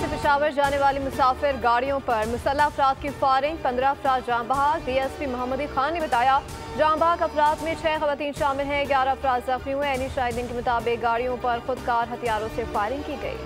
से पेशावर जाने वाली मुसाफिर गाड़ियों पर मुसल्लह अफराद की फायरिंग, 15 अफराद जाँ बहक। DSP मोहम्मद खान ने बताया जाँ बहक अफराद में 6 खवातीन शामिल हैं, 11 अफराद जख्मी हुए। ऐनी शाहिदीन के मुताबिक गाड़ियों पर खुदकार हथियारों से फायरिंग की गई।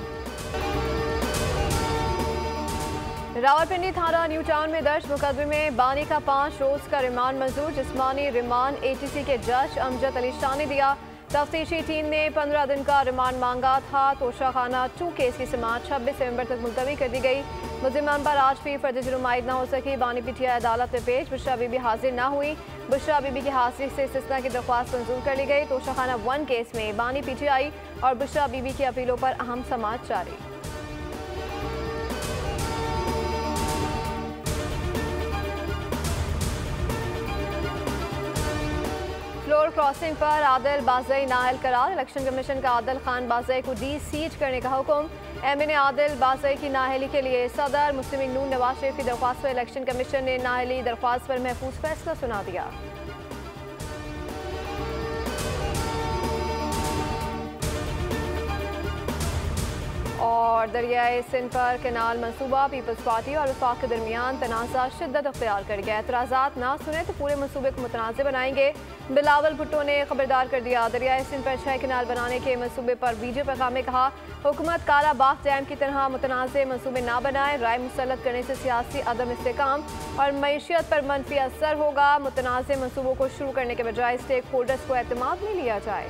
रावलपिंडी थाना न्यू टाउन में दर्ज मुकदमे में बानी का 5 रोज का रिमांड मंजूर। जिस्मानी रिमांड ATC के जज अमजद अली शाह ने दिया। तफ्तीशी टीम ने 15 दिन का रिमांड मांगा था। तोशाखाना 2 केस की समाअत 26 नवंबर तक मुलतवी कर दी गई। मुल्जिमान पर आज भी फर्ज जुर्म आयद न हो सकी। बानी PTI अदालत में पेश, बुशरा बीबी हाजिर न हुई। बुशरा बीबी की हाजिरी से इस्तिस्ना की दरख्वास्त मंजूर कर ली गई। तोशाखाना 1 केस में बानी PTI और बुशरा बीबी की अपीलों पर अहम समाअत जारी। फ्लोर क्रॉसिंग पर आदिल बाज़ई नाअहल करार। इलेक्शन कमीशन का आदिल खान बाज़ई को सीट करने का हुक्म। MA ने आदिल बाज़ई की नाअहली के लिए सदर मुस्लिम लीग नून नवाज शरीफ की दरख्वास्त पर इलेक्शन कमीशन ने नाअहली दरख्वास्त पर महफूज फैसला सुना दिया। और दरियाए सिंध पर कैनाल मंसूबा, पीपल्स पार्टी और वफाक के दरमियान तनाज़ा शिद्दत अख्तियार कर गया। एतराज़ात ना सुने तो पूरे मनसूबे को मुतनाज़ बनाएंगे। बिलावल भुट्टो ने खबरदार कर दिया। दरियाए सिंध पर 6 कैनाल बनाने के मनसूबे पर वीडियो पैगाम में कहा, हुकूमत काला बाग डैम की तरह मुतनाज़ मनसूबे ना बनाए। राय मुसल्लत करने से सियासी अदम इस्तेकाम और मईशियत पर मनफी असर होगा। मुतनाज़ मनसूबों को शुरू करने के बजाय स्टेक होल्डर्स को एतमाद में लिया जाए।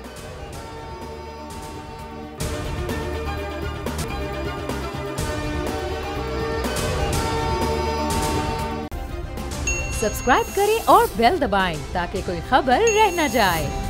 सब्सक्राइब करें और बेल दबाएं ताकि कोई खबर रह न जाए।